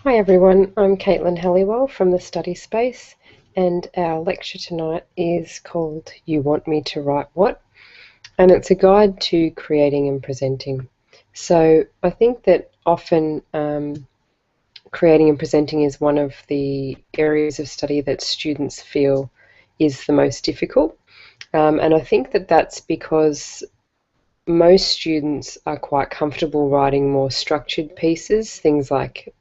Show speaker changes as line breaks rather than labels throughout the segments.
Hi everyone, I'm Caitlin Halliwell from the Study Space, and our lecture tonight is called You Want Me to Write What? And it's a guide to creating and presenting. So I think that often creating and presenting is one of the areas of study that students feel is the most difficult. And I think that that's because most students are quite comfortable writing more structured pieces, things like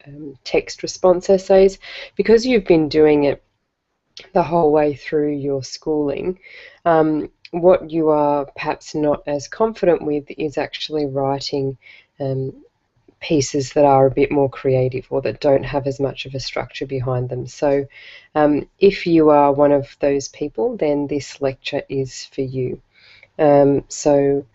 text response essays, because you've been doing it the whole way through your schooling. What you are perhaps not as confident with is actually writing pieces that are a bit more creative or that don't have as much of a structure behind them. So if you are one of those people, then this lecture is for you. So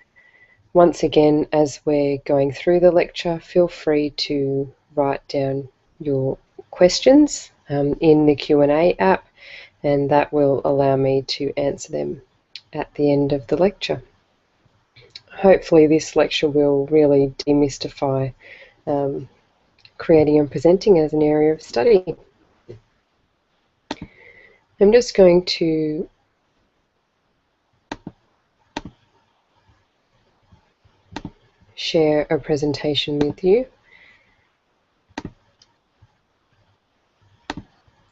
once again, as we're going through the lecture, feel free to write down your questions in the Q&A app, and that will allow me to answer them at the end of the lecture. Hopefully this lecture will really demystify creating and presenting as an area of study. I'm just going to share a presentation with you,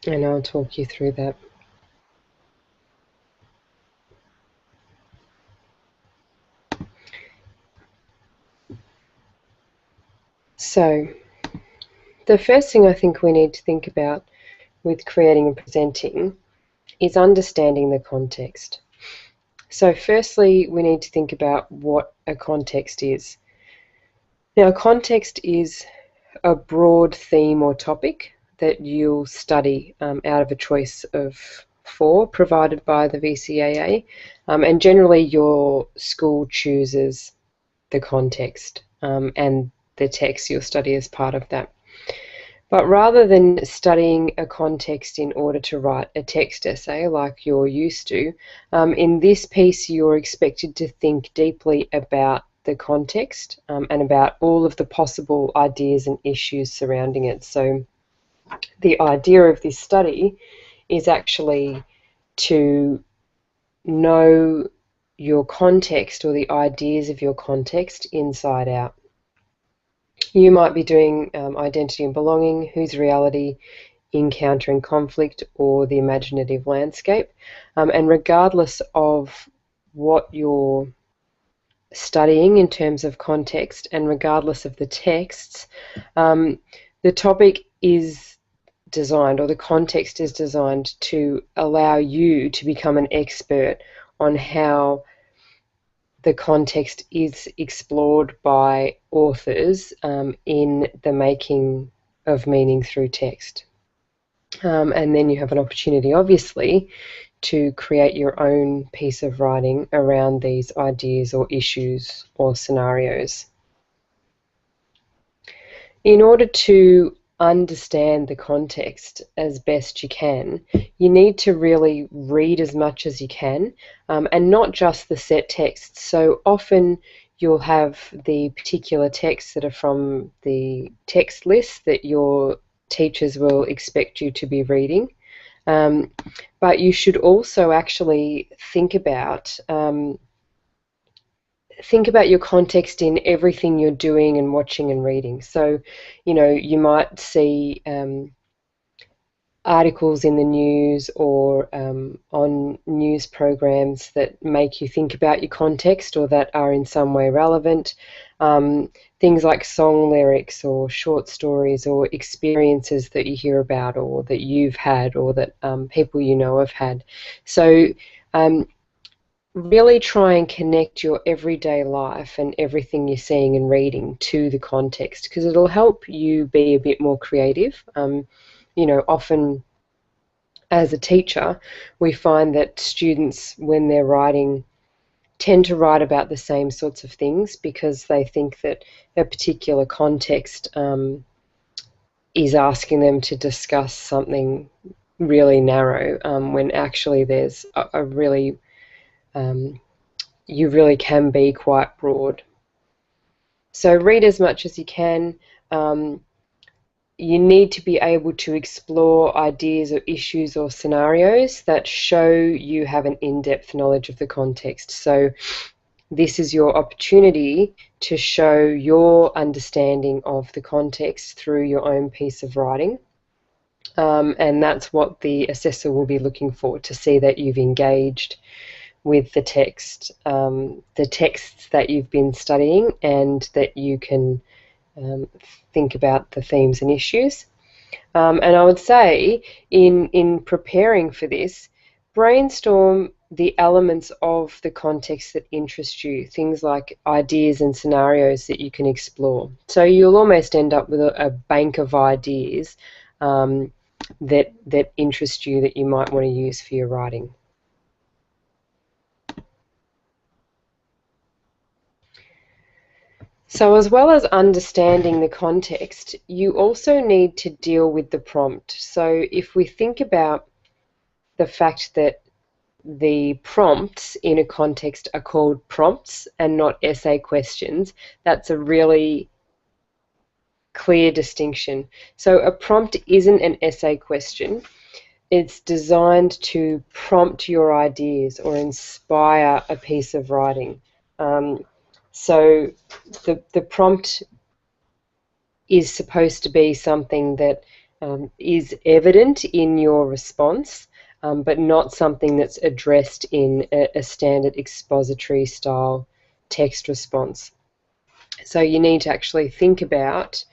and I'll talk you through that. So the first thing I think we need to think about with creating and presenting is understanding the context. So firstly, we need to think about what a context is. Now, context is a broad theme or topic that you'll study out of a choice of 4 provided by the VCAA, and generally your school chooses the context and the text you'll study as part of that. But rather than studying a context in order to write a text essay like you're used to, in this piece you're expected to think deeply about the context and about all of the possible ideas and issues surrounding it. So the idea of this study is actually to know your context or the ideas of your context inside out. You might be doing identity and belonging, whose reality, encountering conflict, or the imaginative landscape. And regardless of what you're studying in terms of context and regardless of the texts, the topic is designed, or the context is designed to allow you to become an expert on how the context is explored by authors in the making of meaning through text. And then you have an opportunity, obviously, to create your own piece of writing around these ideas or issues or scenarios. In order to understand the context as best you can, you need to really read as much as you can, and not just the set texts. So often you'll have the particular texts that are from the text list that your teachers will expect you to be reading. But you should also actually think about your context in everything you're doing and watching and reading. So, you might see articles in the news or on news programs that make you think about your context or that are in some way relevant. Things like song lyrics or short stories or experiences that you hear about or that you've had or that people you know have had. So really try and connect your everyday life and everything you're seeing and reading to the context, because it'll help you be a bit more creative. Often as a teacher, we find that students, when they're writing, tend to write about the same sorts of things because they think that a particular context is asking them to discuss something really narrow, when actually there's a really you really can be quite broad. So read as much as you can. you need to be able to explore ideas or issues or scenarios that show you have an in-depth knowledge of the context. So this is your opportunity to show your understanding of the context through your own piece of writing. And that's what the assessor will be looking for, to see that you've engaged with the text, the texts that you've been studying, and that you can think about the themes and issues. And I would say in preparing for this, brainstorm the elements of the context that interest you, things like ideas and scenarios that you can explore. So you'll almost end up with a bank of ideas that interest you, that you might want to use for your writing. So as well as understanding the context, you also need to deal with the prompt. So if we think about the fact that the prompts in a context are called prompts and not essay questions, that's a really clear distinction. So a prompt isn't an essay question. It's designed to prompt your ideas or inspire a piece of writing. So the prompt is supposed to be something that is evident in your response, but not something that's addressed in a standard expository style text response. So you need to actually think about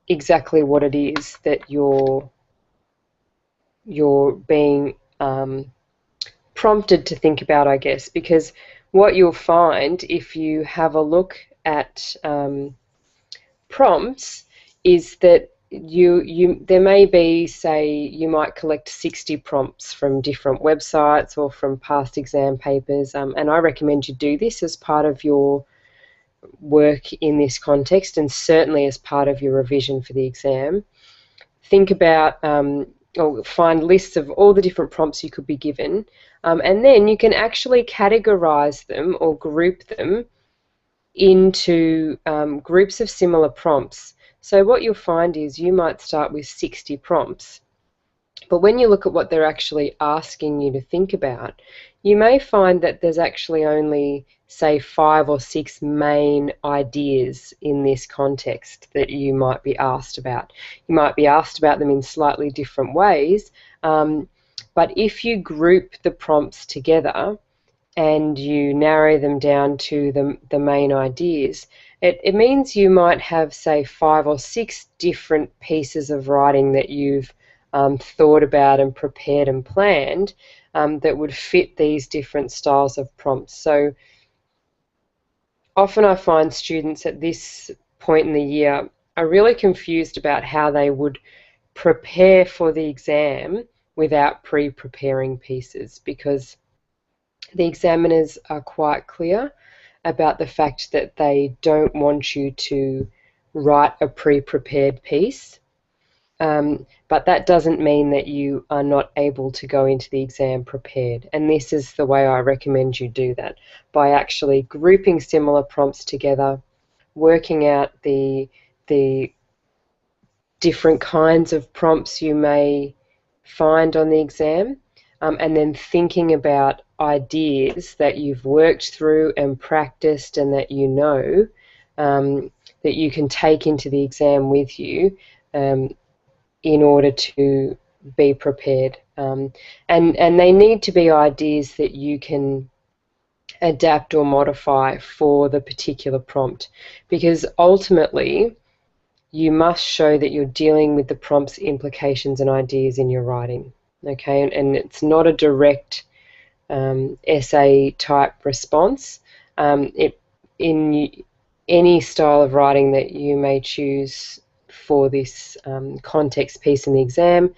exactly what it is that you're being prompted to think about, I guess, because what you'll find if you have a look at prompts is that there may be, say, you might collect 60 prompts from different websites or from past exam papers, and I recommend you do this as part of your work in this context, and certainly as part of your revision for the exam. Think about or find lists of all the different prompts you could be given, and then you can actually categorize them or group them into groups of similar prompts. So what you'll find is you might start with 60 prompts, but when you look at what they're actually asking you to think about, you may find that there's actually only, say, 5 or 6 main ideas in this context that you might be asked about. You might be asked about them in slightly different ways, but if you group the prompts together and you narrow them down to the main ideas, it means you might have, say, 5 or 6 different pieces of writing that you've thought about and prepared and planned that would fit these different styles of prompts. So often I find students at this point in the year are really confused about how they would prepare for the exam without pre-preparing pieces, because the examiners are quite clear about the fact that they don't want you to write a pre-prepared piece. But that doesn't mean that you are not able to go into the exam prepared. And this is the way I recommend you do that, by actually grouping similar prompts together, working out the different kinds of prompts you may find on the exam, and then thinking about ideas that you've worked through and practiced and that you know that you can take into the exam with you in order to be prepared. And they need to be ideas that you can adapt or modify for the particular prompt, because ultimately you must show that you're dealing with the prompt's implications and ideas in your writing. Okay, and it's not a direct essay type response. In any style of writing that you may choose for this context piece in the exam,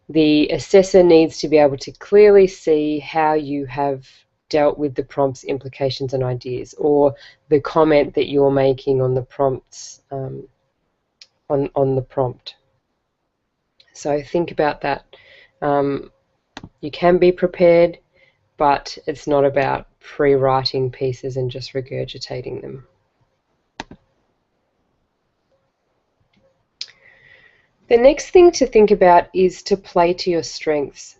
the assessor needs to be able to clearly see how you have dealt with the prompt's implications and ideas, or the comment that you're making on the prompts on the prompt. So think about that. You can be prepared, but it's not about pre-writing pieces and just regurgitating them. The next thing to think about is to play to your strengths.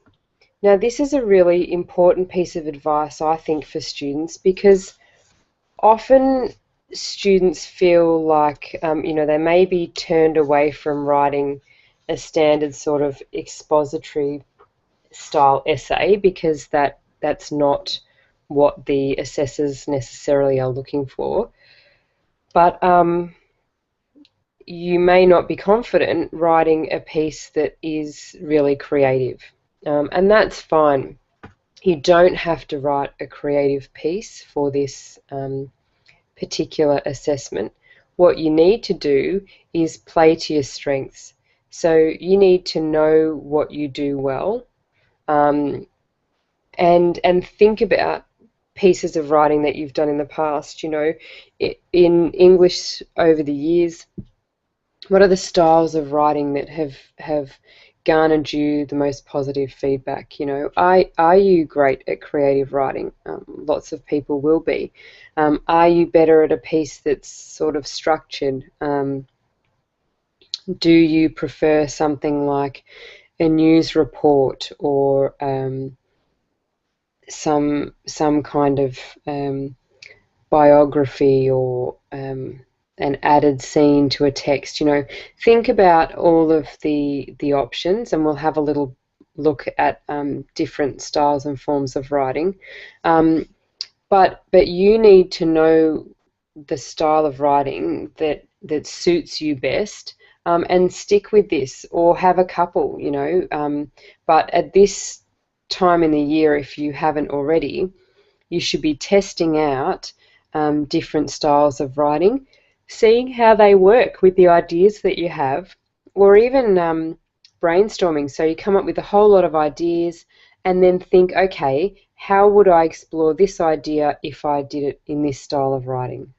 Now, this is a really important piece of advice, I think, for students, because often students feel like, they may be turned away from writing a standard sort of expository style essay because that's not what the assessors necessarily are looking for. But you may not be confident writing a piece that is really creative. And that's fine. You don't have to write a creative piece for this particular assessment. What you need to do is play to your strengths. So you need to know what you do well, and think about pieces of writing that you've done in the past. In English over the years, what are the styles of writing that have garnered you the most positive feedback? Are you great at creative writing? Lots of people will be. Are you better at a piece that's sort of structured? Do you prefer something like a news report or some kind of biography or an added scene to a text? Think about all of the options, and we'll have a little look at different styles and forms of writing. But you need to know the style of writing that suits you best, and stick with this, or have a couple. But at this time in the year, if you haven't already, you should be testing out different styles of writing, seeing how they work with the ideas that you have, or even brainstorming. So you come up with a whole lot of ideas and then think, okay, how would I explore this idea if I did it in this style of writing?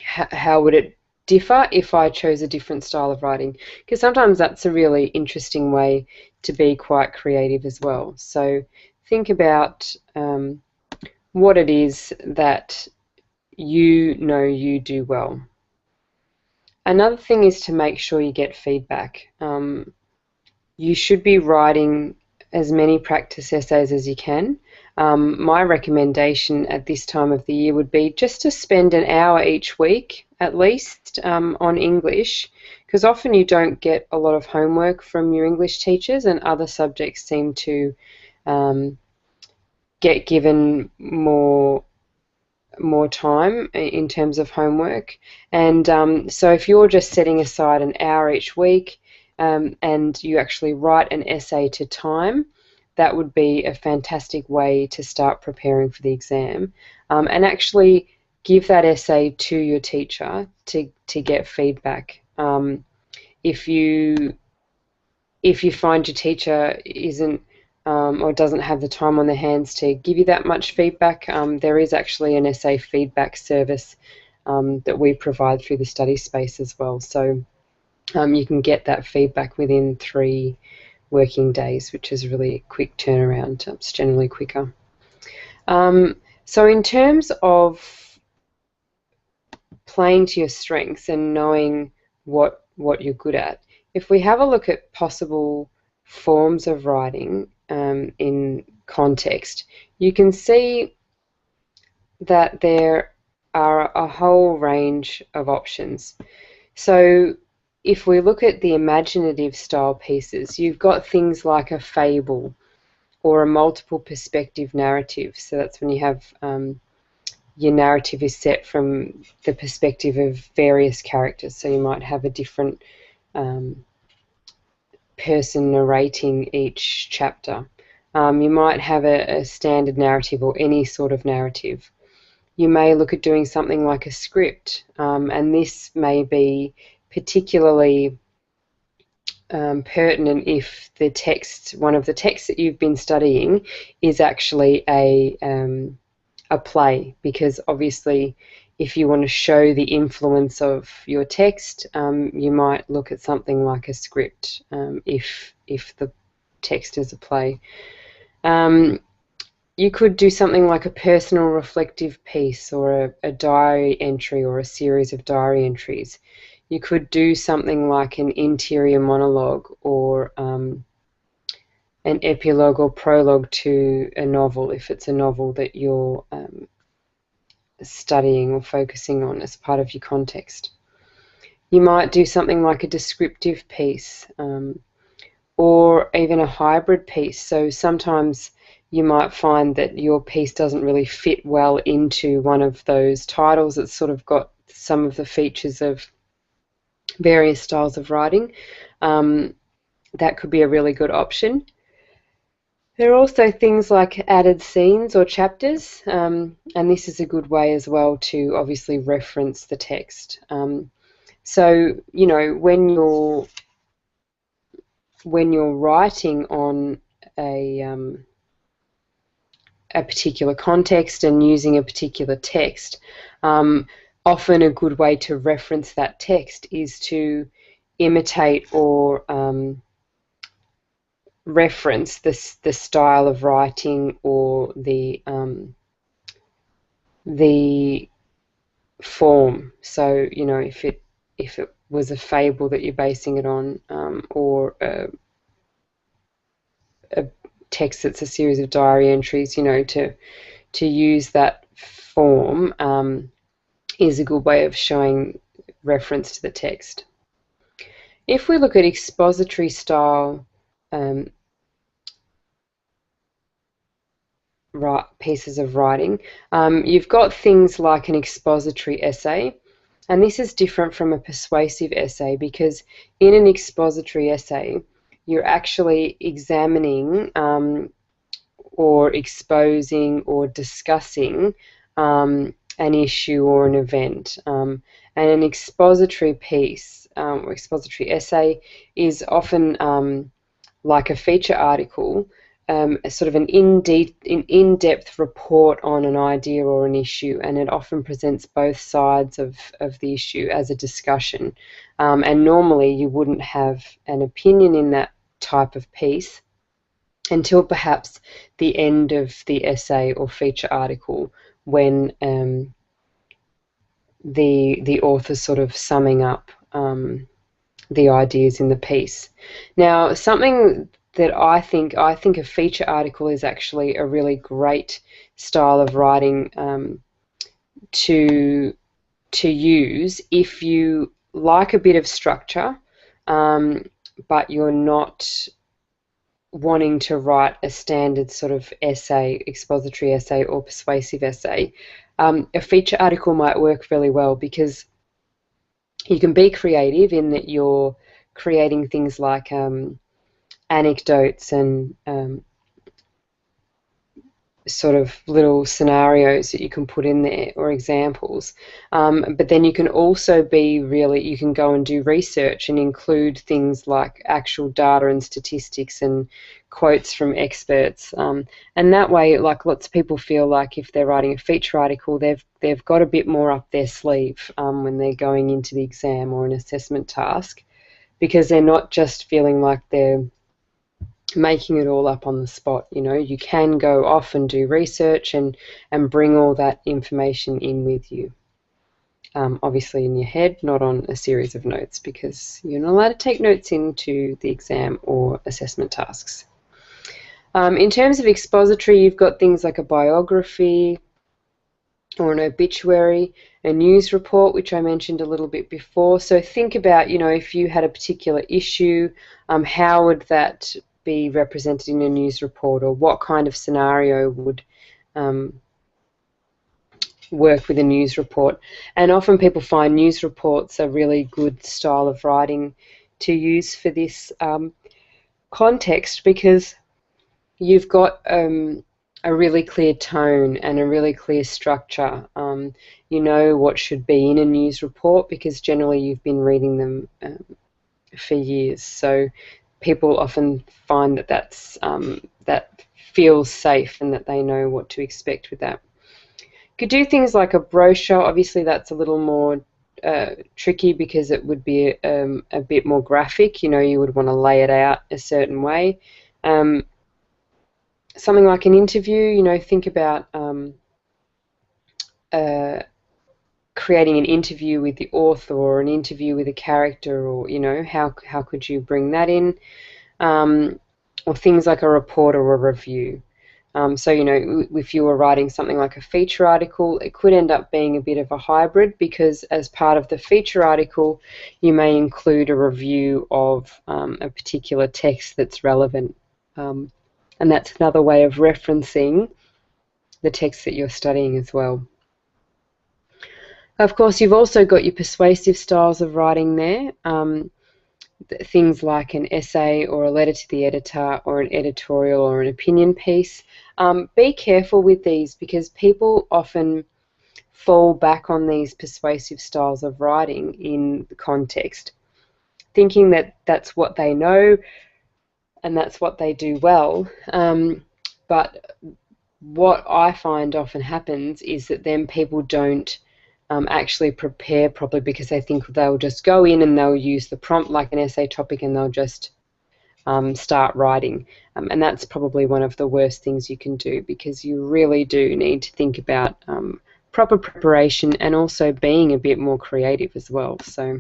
How would it differ if I chose a different style of writing? Because sometimes that's a really interesting way to be quite creative as well. So think about what it is that you know you do well. Another thing is to make sure you get feedback. You should be writing as many practice essays as you can. My recommendation at this time of the year would be just to spend an hour each week at least on English, because often you don't get a lot of homework from your English teachers, and other subjects seem to get given more time in terms of homework. And so if you're just setting aside an hour each week, and you actually write an essay to time, that would be a fantastic way to start preparing for the exam, and actually give that essay to your teacher to get feedback. If you find your teacher isn't or doesn't have the time on their hands to give you that much feedback, there is actually an essay feedback service that we provide through the study space as well. So you can get that feedback within 3 working days, which is really a quick turnaround. It's generally quicker. So in terms of playing to your strengths and knowing what you're good at, if we have a look at possible forms of writing in context, you can see that there are a whole range of options. So if we look at the imaginative style pieces, you've got things like a fable or a multiple perspective narrative. So that's when you have your narrative is set from the perspective of various characters. So you might have a different person narrating each chapter. You might have a standard narrative or any sort of narrative. You may look at doing something like a script, and this may be particularly pertinent if the text, one of the texts that you've been studying, is actually a play, because obviously if you want to show the influence of your text, you might look at something like a script if the text is a play. You could do something like a personal reflective piece or a diary entry or a series of diary entries. You could do something like an interior monologue or an epilogue or prologue to a novel, if it's a novel that you're studying or focusing on as part of your context. You might do something like a descriptive piece, or even a hybrid piece. So sometimes you might find that your piece doesn't really fit well into one of those titles. It's sort of got some of the features of various styles of writing. That could be a really good option. There are also things like added scenes or chapters, and this is a good way as well to obviously reference the text. So, you know, when you're writing on a particular context and using a particular text, often a good way to reference that text is to imitate or reference the style of writing or the form. So, you know, if it was a fable that you're basing it on, or a text that's a series of diary entries, you know, to use that form is a good way of showing reference to the text. If we look at expository style pieces of writing, you've got things like an expository essay, and this is different from a persuasive essay because in an expository essay you're actually examining or exposing or discussing an issue or an event. And an expository piece or expository essay is often like a feature article, a sort of an in-depth report on an idea or an issue, and it often presents both sides of the issue as a discussion. And normally you wouldn't have an opinion in that type of piece until perhaps the end of the essay or feature article, when the author's sort of summing up the ideas in the piece. Now, something that I think a feature article is actually a really great style of writing to use if you like a bit of structure, but you're not wanting to write a standard sort of essay, expository essay or persuasive essay. A feature article might work really well because you can be creative in that you're creating things like anecdotes and sort of little scenarios that you can put in there, or examples, but then you can also you can go and do research and include things like actual data and statistics and quotes from experts, and that way, like, lots of people feel like if they're writing a feature article, they've got a bit more up their sleeve when they're going into the exam or an assessment task, because they're not just feeling like they're making it all up on the spot. You know, you can go off and do research and bring all that information in with you. Obviously in your head, not on a series of notes, because you're not allowed to take notes into the exam or assessment tasks. In terms of expository, you've got things like a biography or an obituary, a news report, which I mentioned a little bit before. So think about, you know, if you had a particular issue, how would that be represented in a news report, or what kind of scenario would work with a news report. And often people find news reports a really good style of writing to use for this context, because you've got a really clear tone and a really clear structure. You know what should be in a news report because generally you've been reading them for years. So people often find that that feels safe and that they know what to expect with that. You could do things like a brochure. Obviously that's a little more tricky because it would be a bit more graphic. You know, you would want to lay it out a certain way. Something like an interview, you know, think about creating an interview with the author or an interview with a character, or how could you bring that in, or things like a report or a review. So if you were writing something like a feature article, it could end up being a bit of a hybrid, because as part of the feature article you may include a review of a particular text that's relevant, and that's another way of referencing the text that you're studying as well. Of course, you've also got your persuasive styles of writing there, things like an essay or a letter to the editor or an editorial or an opinion piece. Be careful with these, because people often fall back on these persuasive styles of writing in context, thinking that that's what they know and that's what they do well. But what I find often happens is that then people don't actually prepare properly, because they think they'll just go in and they'll use the prompt like an essay topic and they'll just start writing. And that's probably one of the worst things you can do, because you really do need to think about proper preparation and also being a bit more creative as well. So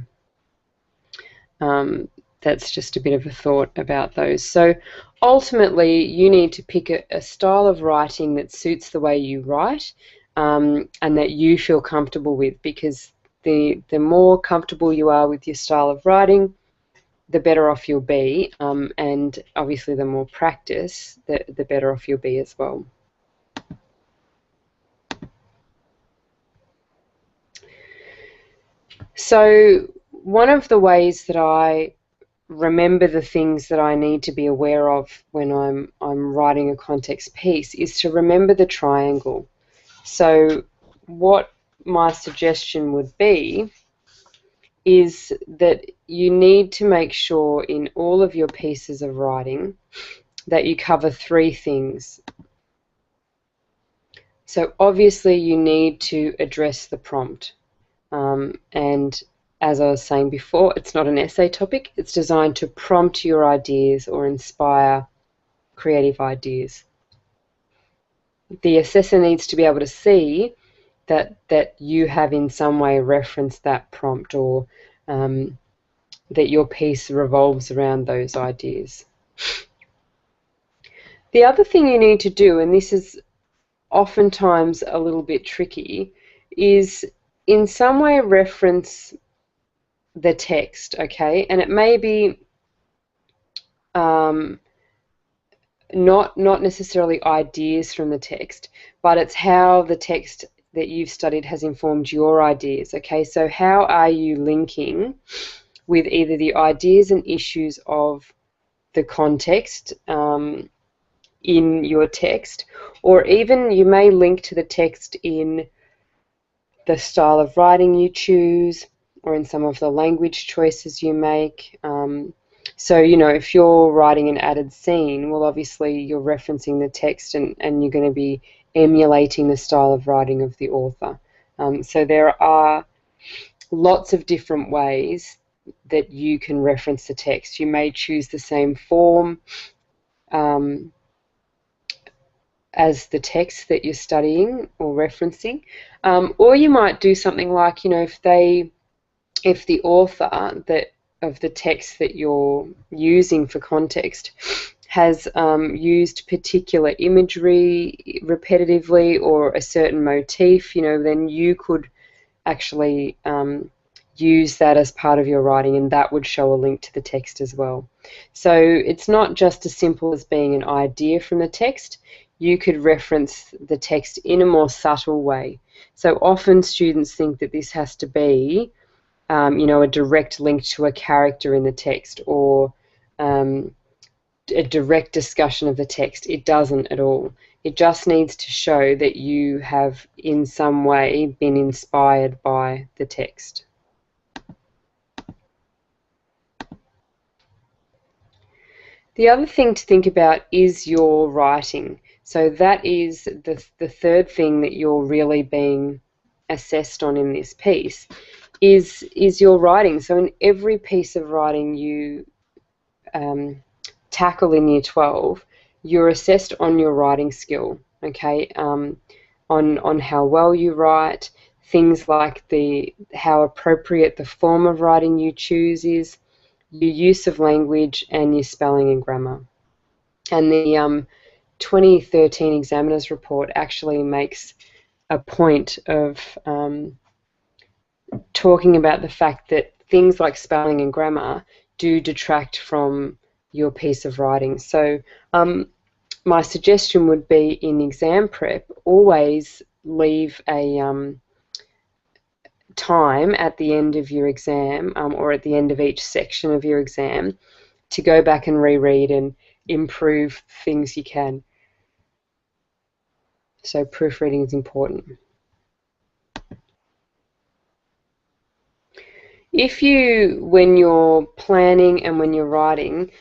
that's just a bit of a thought about those. So ultimately you need to pick a style of writing that suits the way you write, and that you feel comfortable with, because the more comfortable you are with your style of writing, the better off you'll be, and obviously the more practice, the better off you'll be as well. So one of the ways that I remember the things that I need to be aware of when I'm writing a context piece is to remember the triangle. So what my suggestion would be is that you need to make sure in all of your pieces of writing that you cover three things. So obviously you need to address the prompt, and as I was saying before, it's not an essay topic. It's designed to prompt your ideas or inspire creative ideas. The assessor needs to be able to see that you have in some way referenced that prompt, or that your piece revolves around those ideas. The other thing you need to do, and this is oftentimes a little bit tricky, is in some way reference the text, okay? And it may be not necessarily ideas from the text, but it's how the text that you've studied has informed your ideas, okay? So how are you linking with either the ideas and issues of the context in your text, or even you may link to the text in the style of writing you choose, or in some of the language choices you make. So, if you're writing an added scene, well, obviously you're referencing the text, and you're going to be emulating the style of writing of the author. So there are lots of different ways that you can reference the text. You may choose the same form as the text that you're studying or referencing, or you might do something like, if the author of the text that you're using for context has used particular imagery repetitively, or a certain motif, then you could actually use that as part of your writing, and that would show a link to the text as well. So it's not just as simple as being an idea from the text. You could reference the text in a more subtle way. So often students think that this has to be a direct link to a character in the text, or a direct discussion of the text. It doesn't at all. It just needs to show that you have in some way been inspired by the text. The other thing to think about is your writing. So that is the third thing that you're really being assessed on in this piece, is your writing. So in every piece of writing you tackle in Year 12, you're assessed on your writing skill, okay, on how well you write, things like how appropriate the form of writing you choose is, your use of language, and your spelling and grammar. And the 2013 Examiners Report actually makes a point of talking about the fact that things like spelling and grammar do detract from your piece of writing. So my suggestion would be, in exam prep, always leave a time at the end of your exam or at the end of each section of your exam to go back and reread and improve things you can. So proofreading is important. If you, when you're planning and when you're writing,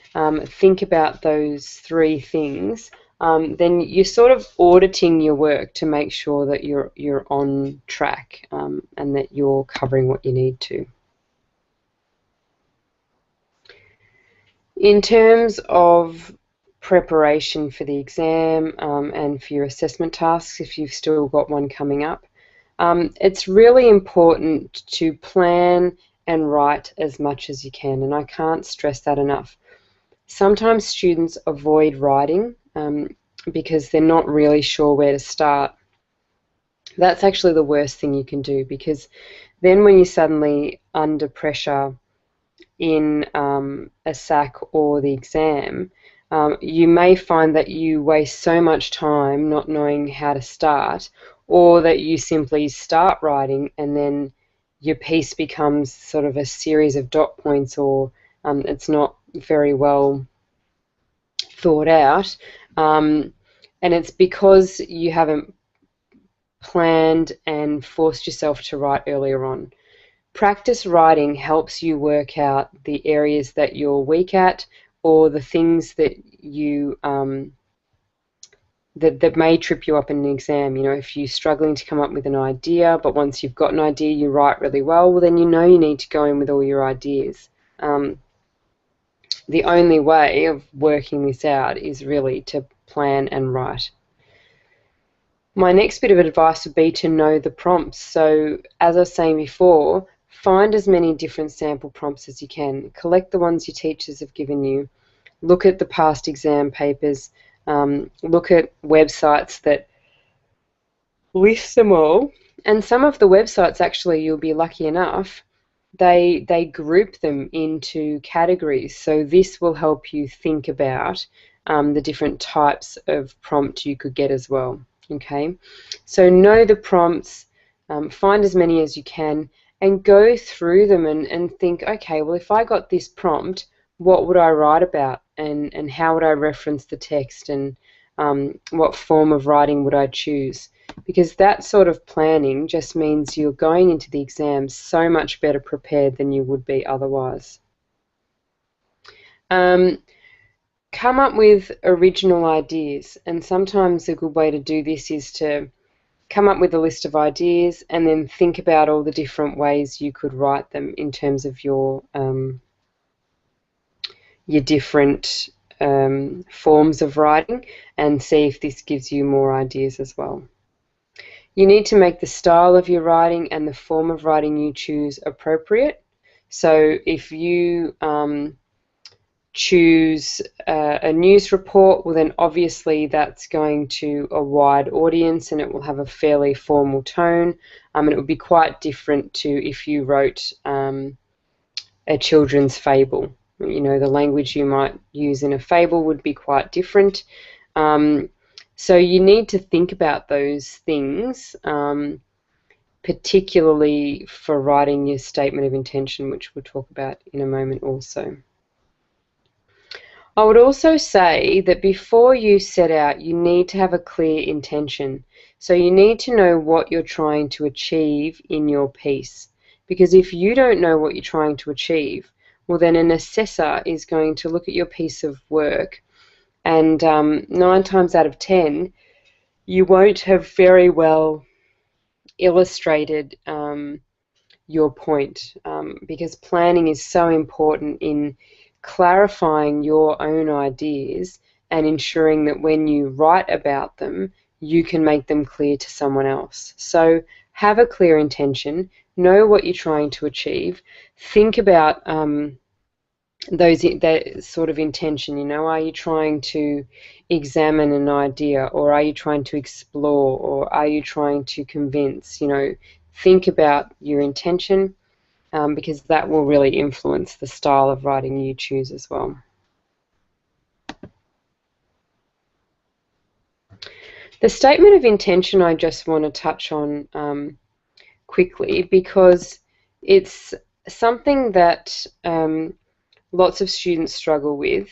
think about those three things, then you're sort of auditing your work to make sure that you're on track and that you're covering what you need to. In terms of preparation for the exam and for your assessment tasks, if you've still got one coming up, it's really important to plan and write as much as you can, and I can't stress that enough. Sometimes students avoid writing because they're not really sure where to start. That's actually the worst thing you can do, because then when you're suddenly under pressure in a SAC or the exam, you may find that you waste so much time not knowing how to start, or that you simply start writing and then your piece becomes sort of a series of dot points, or it's not very well thought out, and it's because you haven't planned and forced yourself to write earlier on. Practice writing helps you work out the areas that you're weak at, or the things that you that may trip you up in an exam. You know, if you're struggling to come up with an idea, but once you've got an idea you write really well, then you know you need to go in with all your ideas. The only way of working this out is really to plan and write. My next bit of advice would be to know the prompts. So, as I was saying before, find as many different sample prompts as you can. Collect the ones your teachers have given you. Look at the past exam papers. Look at websites that list them all. And some of the websites, actually, you'll be lucky enough, they group them into categories. So this will help you think about the different types of prompt you could get as well. Okay, so know the prompts, find as many as you can, and go through them and think, okay, well, if I got this prompt, what would I write about, and how would I reference the text, and what form of writing would I choose? Because that sort of planning just means you're going into the exam so much better prepared than you would be otherwise. Come up with original ideas, and sometimes a good way to do this is to come up with a list of ideas and then think about all the different ways you could write them in terms of your different forms of writing, and see if this gives you more ideas as well. You need to make the style of your writing and the form of writing you choose appropriate. So if you choose a news report, well then obviously that's going to a wide audience and it will have a fairly formal tone, and it would be quite different to if you wrote a children's fable. You know, the language you might use in a fable would be quite different. So you need to think about those things, particularly for writing your statement of intention, which we'll talk about in a moment also. I would also say that before you set out, you need to have a clear intention. So you need to know what you're trying to achieve in your piece. Because if you don't know what you're trying to achieve, well then an assessor is going to look at your piece of work, and 9 times out of 10, you won't have very well illustrated your point, because planning is so important in clarifying your own ideas and ensuring that when you write about them, you can make them clear to someone else. So have a clear intention, know what you're trying to achieve, think about that sort of intention. You know, are you trying to examine an idea, or are you trying to explore, or are you trying to convince? You know, think about your intention, because that will really influence the style of writing you choose as well. The statement of intention I just want to touch on quickly, because it's something that lots of students struggle with.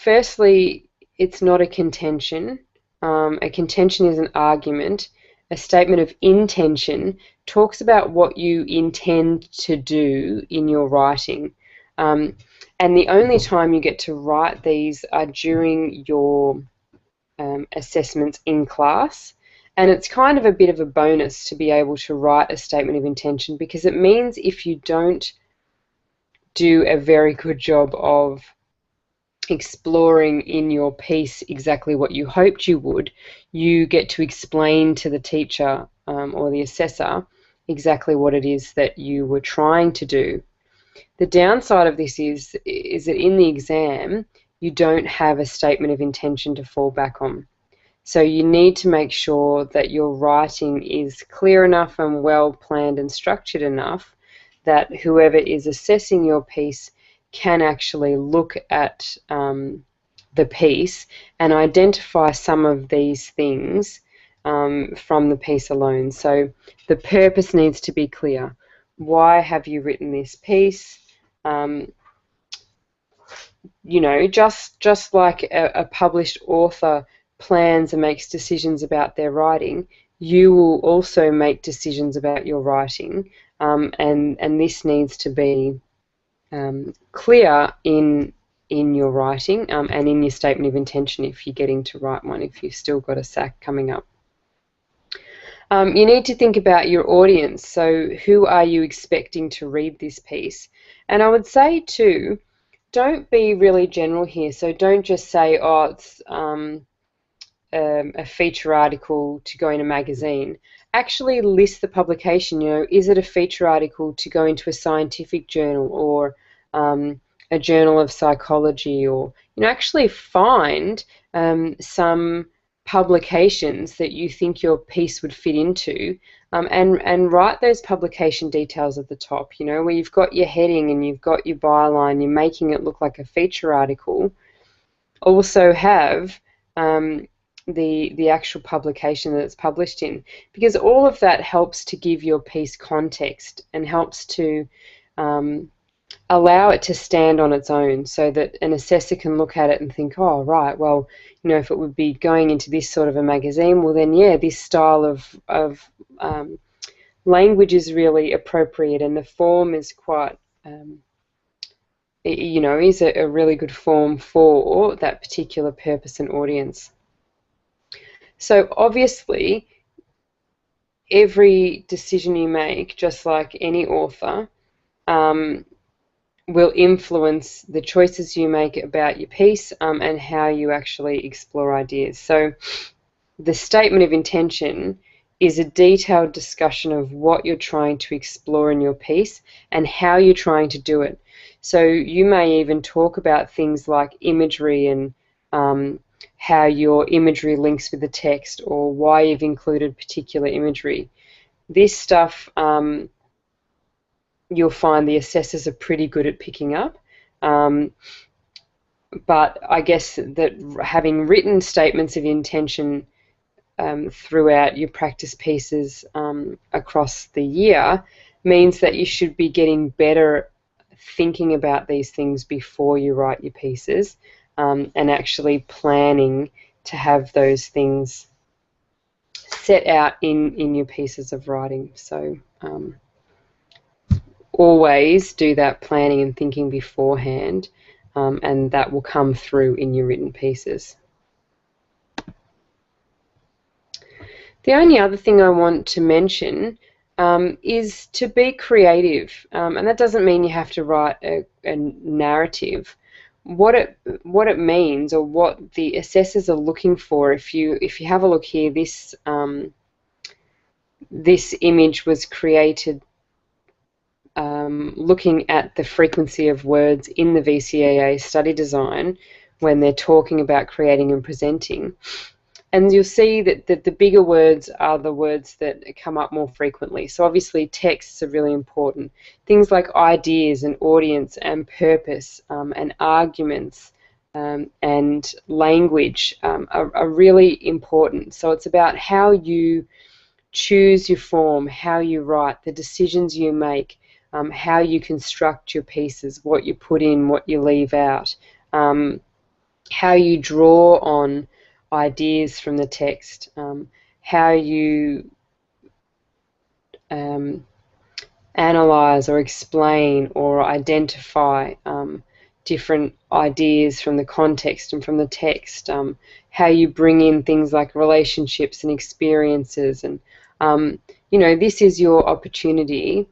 Firstly, it's not a contention. A contention is an argument. A statement of intention talks about what you intend to do in your writing. And the only time you get to write these are during your assessments in class. And it's kind of a bit of a bonus to be able to write a statement of intention, because it means if you don't do a very good job of exploring in your piece exactly what you hoped you would, you get to explain to the teacher or the assessor exactly what it is that you were trying to do. The downside of this is that in the exam you don't have a statement of intention to fall back on. So you need to make sure that your writing is clear enough and well planned and structured enough that whoever is assessing your piece can actually look at the piece and identify some of these things from the piece alone. So the purpose needs to be clear. Why have you written this piece? You know, just like a published author plans and makes decisions about their writing, you will also make decisions about your writing, and this needs to be clear in your writing and in your statement of intention if you're getting to write one, if you've still got a SAC coming up. You need to think about your audience. So who are you expecting to read this piece? And I would say too, don't be really general here. So don't just say, oh, it's a feature article to go in a magazine. Actually list the publication. You know, is it a feature article to go into a scientific journal, or a journal of psychology, or, you know, actually find some publications that you think your piece would fit into, and write those publication details at the top, you know, where you've got your heading and you've got your byline, you're making it look like a feature article. Also have the actual publication that it's published in, because all of that helps to give your piece context and helps to allow it to stand on its own, so that an assessor can look at it and think, oh, right, well, you know, if it would be going into this sort of a magazine, well then, yeah, this style of language is really appropriate, and the form is quite, you know, is a really good form for that particular purpose and audience. So obviously, every decision you make, just like any author, will influence the choices you make about your piece and how you actually explore ideas. So the statement of intention is a detailed discussion of what you're trying to explore in your piece and how you're trying to do it. So you may even talk about things like imagery and how your imagery links with the text, or why you've included particular imagery. This stuff you'll find the assessors are pretty good at picking up. But I guess that having written statements of intention throughout your practice pieces across the year means that you should be getting better thinking about these things before you write your pieces, and actually planning to have those things set out in your pieces of writing. So always do that planning and thinking beforehand, and that will come through in your written pieces. The only other thing I want to mention is to be creative, and that doesn't mean you have to write a narrative. What it means, or what the assessors are looking for, if you have a look here, this this image was created looking at the frequency of words in the VCAA study design when they're talking about creating and presenting. And you'll see that the bigger words are the words that come up more frequently. So obviously texts are really important. Things like ideas and audience and purpose and arguments and language are really important. So it's about how you choose your form, how you write, the decisions you make, how you construct your pieces, what you put in, what you leave out, how you draw on ideas from the text, how you analyze or explain or identify different ideas from the context and from the text, how you bring in things like relationships and experiences. And you know, this is your opportunity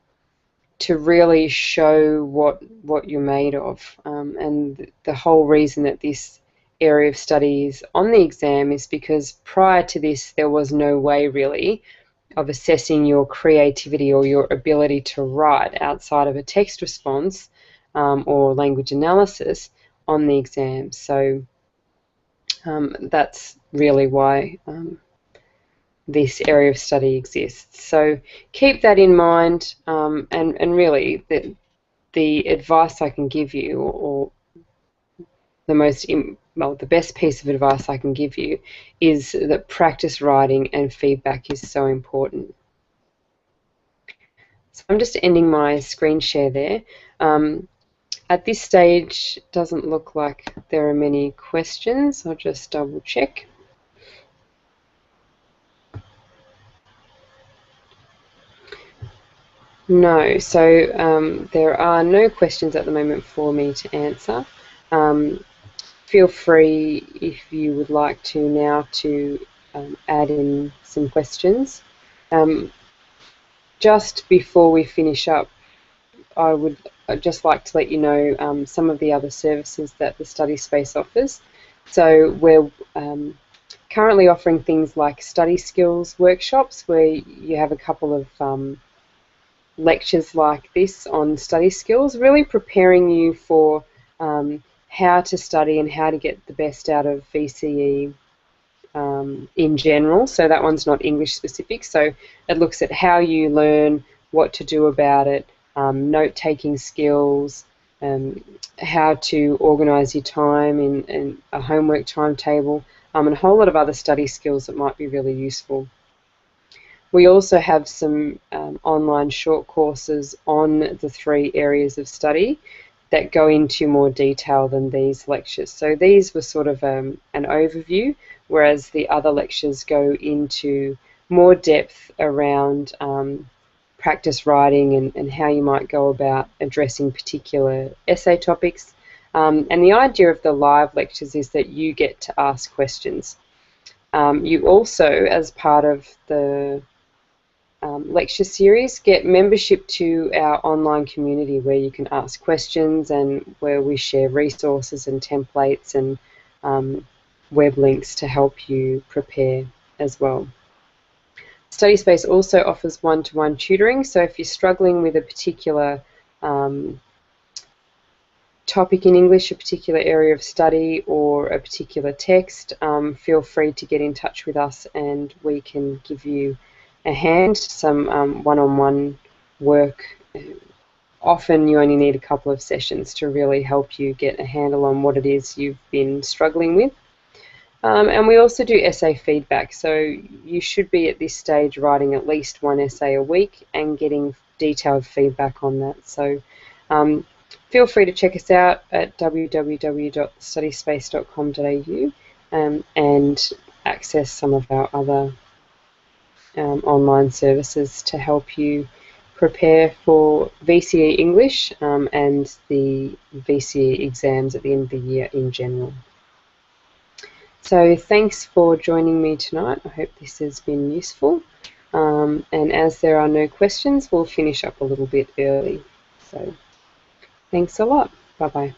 to really show what you're made of. And the whole reason that this area of study is on the exam is because prior to this there was no way really of assessing your creativity or your ability to write outside of a text response or language analysis on the exam. So that's really why this area of study exists. So keep that in mind, and really the advice I can give you, or the best piece of advice I can give you, is that practice writing and feedback is so important. So I'm just ending my screen share there. At this stage, it doesn't look like there are many questions. I'll just double check. No, so there are no questions at the moment for me to answer. Feel free, if you would like to now, to add in some questions. Just before we finish up, I'd just like to let you know some of the other services that the Study Space offers. So we're currently offering things like study skills workshops, where you have a couple of lectures like this on study skills, really preparing you for how to study and how to get the best out of VCE in general. So that one's not English specific, so it looks at how you learn, what to do about it, note-taking skills, how to organise your time in a homework timetable, and a whole lot of other study skills that might be really useful. We also have some online short courses on the 3 areas of study that go into more detail than these lectures. So these were sort of an overview, whereas the other lectures go into more depth around practice writing and how you might go about addressing particular essay topics. And the idea of the live lectures is that you get to ask questions. You also, as part of the lecture series, get membership to our online community where you can ask questions and where we share resources and templates and web links to help you prepare as well. Study Space also offers one-to-one tutoring, so if you're struggling with a particular topic in English, a particular area of study or a particular text, feel free to get in touch with us and we can give you a hand, some one-on-one work. Often you only need a couple of sessions to really help you get a handle on what it is you've been struggling with. And we also do essay feedback, so you should be at this stage writing at least 1 essay a week and getting detailed feedback on that. So feel free to check us out at www.studyspace.com.au and access some of our other online services to help you prepare for VCE English and the VCE exams at the end of the year in general. So thanks for joining me tonight. I hope this has been useful. And as there are no questions, we'll finish up a little bit early. So thanks a lot. Bye-bye.